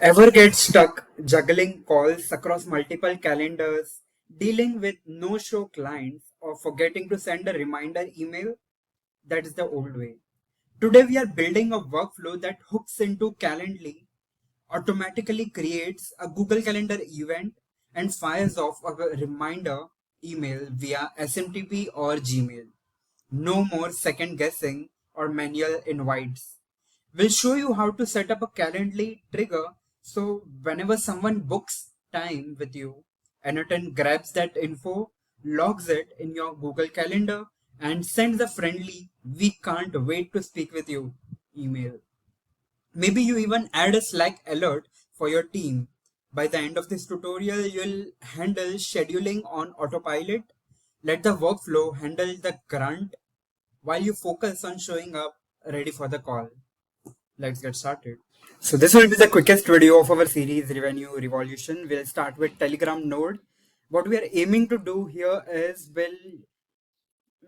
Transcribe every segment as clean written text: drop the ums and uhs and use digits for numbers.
Ever get stuck juggling calls across multiple calendars, dealing with no-show clients, or forgetting to send a reminder email? That is the old way. Today we are building a workflow that hooks into Calendly, automatically creates a Google Calendar event, and fires off a reminder email via SMTP or Gmail. No more second guessing or manual invites. We'll show you how to set up a Calendly trigger so whenever someone books time with you, Anatan grabs that info, logs it in your Google Calendar, and sends a friendly, "We can't wait to speak with you" email. Maybe you even add a Slack alert for your team. By the end of this tutorial, you'll handle scheduling on autopilot, let the workflow handle the grunt while you focus on showing up ready for the call. Let's get started. So this will be the quickest video of our series Revenue Revolution. We'll start with Telegram node. What we are aiming to do here is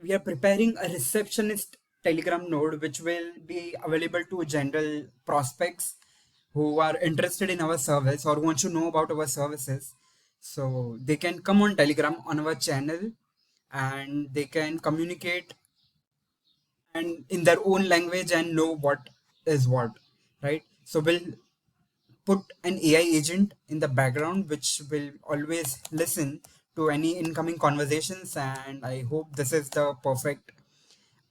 we are preparing a receptionist Telegram node which will be available to general prospects who are interested in our service or want to know about our services. So they can come on Telegram on our channel and they can communicate and in their own language and know what is what, right? So we'll put an AI agent in the background which will always listen to any incoming conversations, and I hope this is the perfect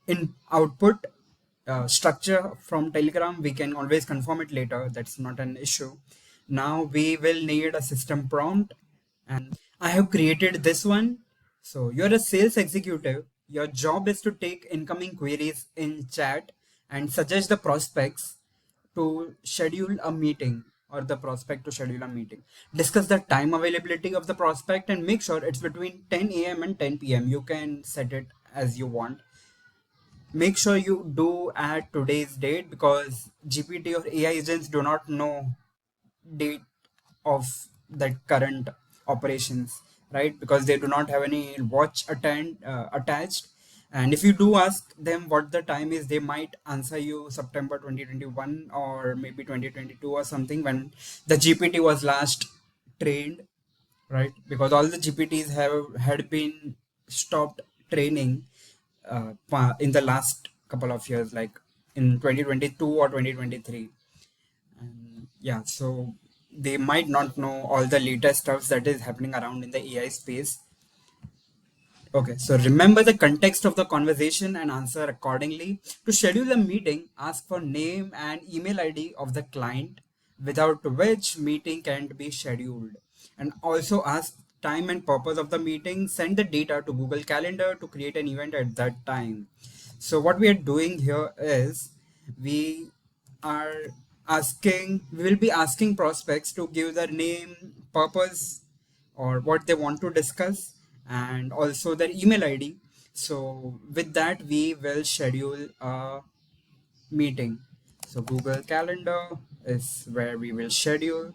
in output structure from Telegram. We can always confirm it later, that's not an issue. Now we will need a system prompt, and I have created this one. So you're a sales executive, your job is to take incoming queries in chat and suggest the prospects to schedule a meeting, or the prospect to schedule a meeting. Discuss the time availability of the prospect and make sure it's between 10 a.m. and 10 p.m. You can set it as you want. Make sure you do add today's date because GPT or AI agents do not know date of that current operations, right? Because they do not have any watch attached. And if you do ask them what the time is, they might answer you September 2021 or maybe 2022 or something, when the GPT was last trained, right? Because all the GPTs have had been stopped training in the last couple of years, like in 2022 or 2023. And yeah, so they might not know all the latest stuff that is happening around in the AI space. Okay, so remember the context of the conversation and answer accordingly. To schedule a meeting, ask for name and email ID of the client without which meeting can't be scheduled. And also ask time and purpose of the meeting. Send the data to Google Calendar to create an event at that time. So what we are doing here is we are we will be asking prospects to give their name, purpose, or what they want to discuss, and also their email ID. So with that, we will schedule a meeting. So Google Calendar is where we will schedule.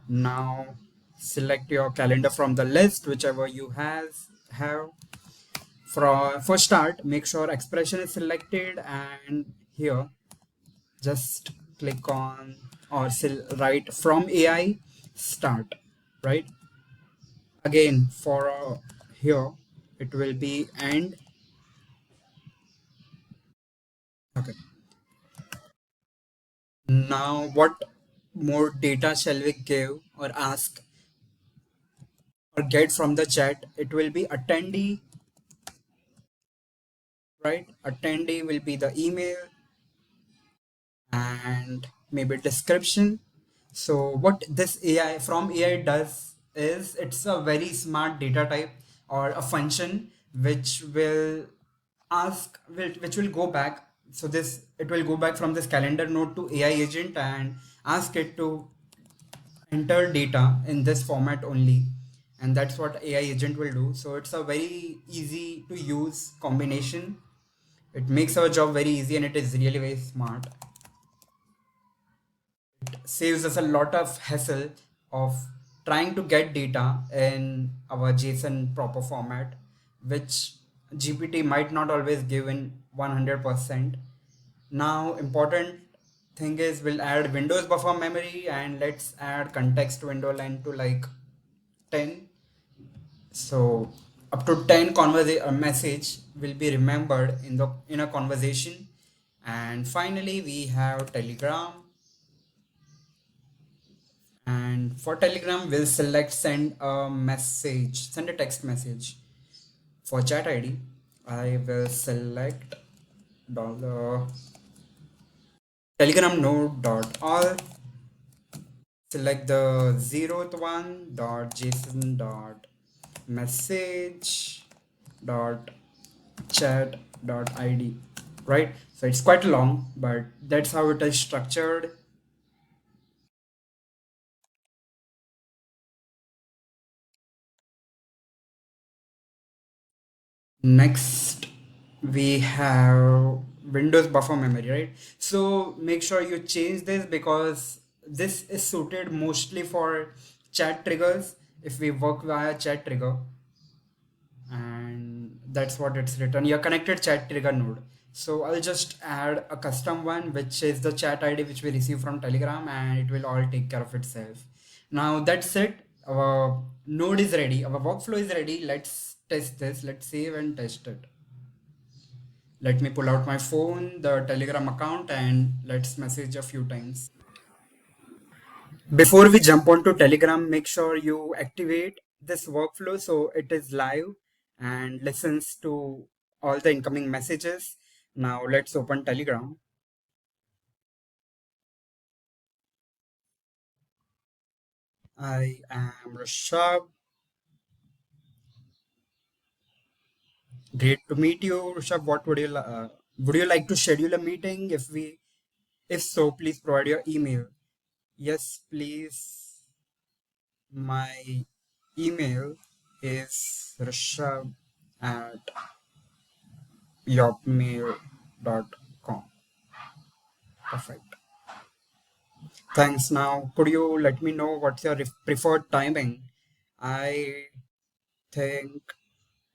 Now select your calendar from the list, whichever you have. For start, make sure expression is selected, and here just click on or write from AI start, right? Again for here it will be end. Okay, now what more data shall we give or ask or get from the chat? It will be attendee, right? Attendee will be the email and maybe description. So what this AI from AI does is it's a very smart data type or a function which will which will go back. So this it will go back from this calendar node to AI agent and ask it to enter data in this format only, and that's what AI agent will do. So it's a very easy to use combination. It makes our job very easy and it is really very smart. Saves us a lot of hassle of trying to get data in our JSON proper format, which GPT might not always give in 100%. Now, important thing is we'll add Windows buffer memory and let's add context window length to like 10. So up to 10 message will be remembered in a conversation. And finally we have Telegram, and for Telegram we'll select send a text message. For chat ID I will select dollar telegram node dot all, select the zeroth one dot json dot message dot chat dot id, right? So it's quite long, but that's how it is structured. Next we have Windows buffer memory, right? So make sure you change this because this is suited mostly for chat triggers if we work via chat trigger, and that's what it's written, your connected chat trigger node. So I'll just add a custom one which is the chat ID which we receive from Telegram, and it will all take care of itself. Now that's it, our node is ready, our workflow is ready. Let's test this, let's save and test it. Let me pull out my phone, the Telegram account, and let's message a few times. Before we jump onto Telegram, make sure you activate this workflow so it is live and listens to all the incoming messages. Now let's open Telegram. I am Rishabh. Great to meet you, Rishabh. Would you like to schedule a meeting? If so, please provide your email. Yes, please. My email is rishabh at yopmail.com. Perfect. Thanks. Now, could you let me know what's your preferred timing? I think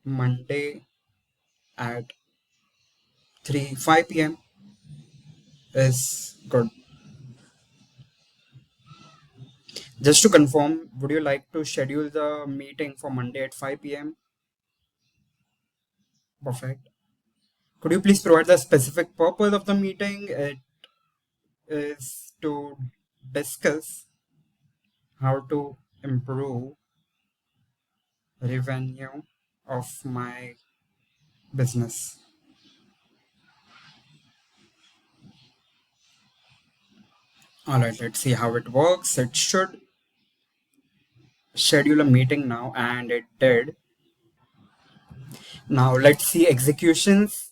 Monday at 5 p.m. is good. Just to confirm, would you like to schedule the meeting for Monday at 5 p.m.? Perfect. Could you please provide the specific purpose of the meeting? It is to discuss how to improve revenue of my business. All right, let's see how it works. It should schedule a meeting now, and it did. Now let's see executions.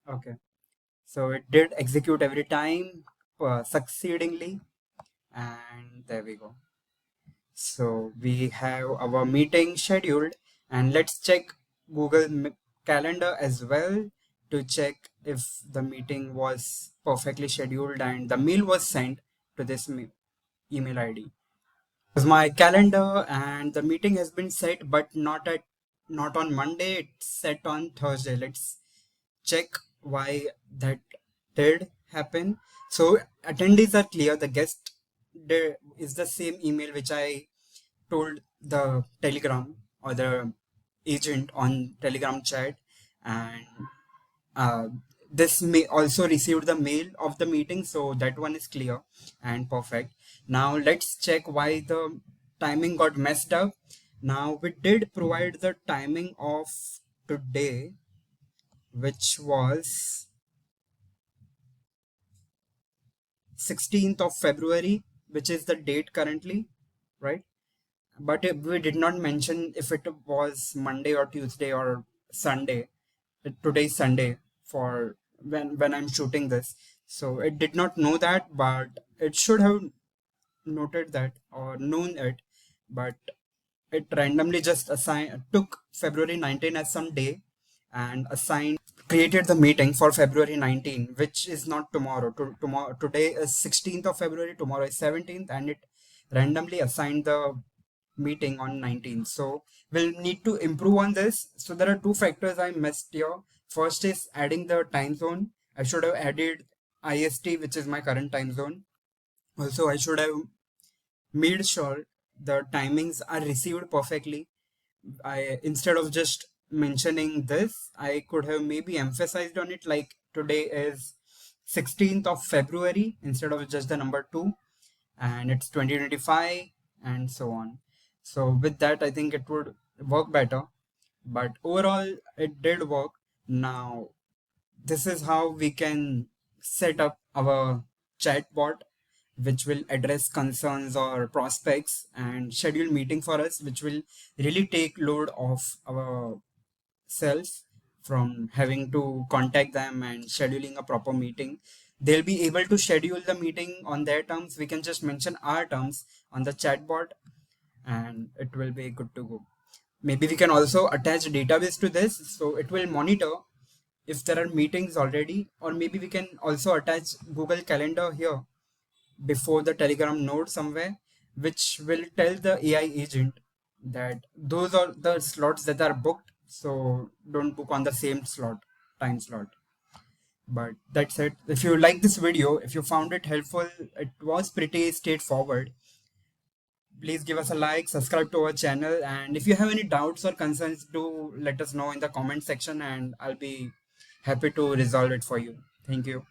Okay, so it did execute every time succeedingly, and there we go. So we have our meeting scheduled, and let's check Google Calendar as well to check if the meeting was perfectly scheduled and the mail was sent to this email ID. Because my calendar and the meeting has been set, but not on Monday. It's set on Thursday. Let's check why that did happen. So attendees are clear. The guest is the same email which I told the Telegram or the agent on Telegram chat, and uh, this may also received the mail of the meeting, so that one is clear and perfect. Now let's check why the timing got messed up. Now we did provide the timing of today, which was 16th of February, which is the date currently, right? But we did not mention if it was Monday or Tuesday or Sunday. Today's Sunday for when I'm shooting this, so it did not know that, but it should have noted that or known it, but it randomly just assigned took February 19 as some day and assigned created the meeting for February 19, which is not tomorrow. Tomorrow today is 16th of February, tomorrow is 17th, and it randomly assigned the meeting on 19th. So we'll need to improve on this. So there are two factors I missed here. First is adding the time zone. I should have added IST, which is my current time zone. Also, I should have made sure the timings are received perfectly. I, instead of just mentioning this, I could have maybe emphasized on it, like today is 16th of February instead of just the number 2, and it's 2025 and so on. So with that, I think it would work better. But overall, it did work. Now, this is how we can set up our chatbot, which will address concerns or prospects and schedule meeting for us, which will really take load off our selves from having to contact them and scheduling a proper meeting. They'll be able to schedule the meeting on their terms. We can just mention our terms on the chatbot and it will be good to go. Maybe we can also attach a database to this, so it will monitor if there are meetings already, or maybe we can also attach Google Calendar here before the Telegram node somewhere, which will tell the AI agent that those are the slots that are booked, so don't book on the same time slot. But that's it. If you like this video, if you found it helpful, it was pretty straightforward. Please give us a like, subscribe to our channel, and if you have any doubts or concerns, do let us know in the comment section and I'll be happy to resolve it for you. Thank you.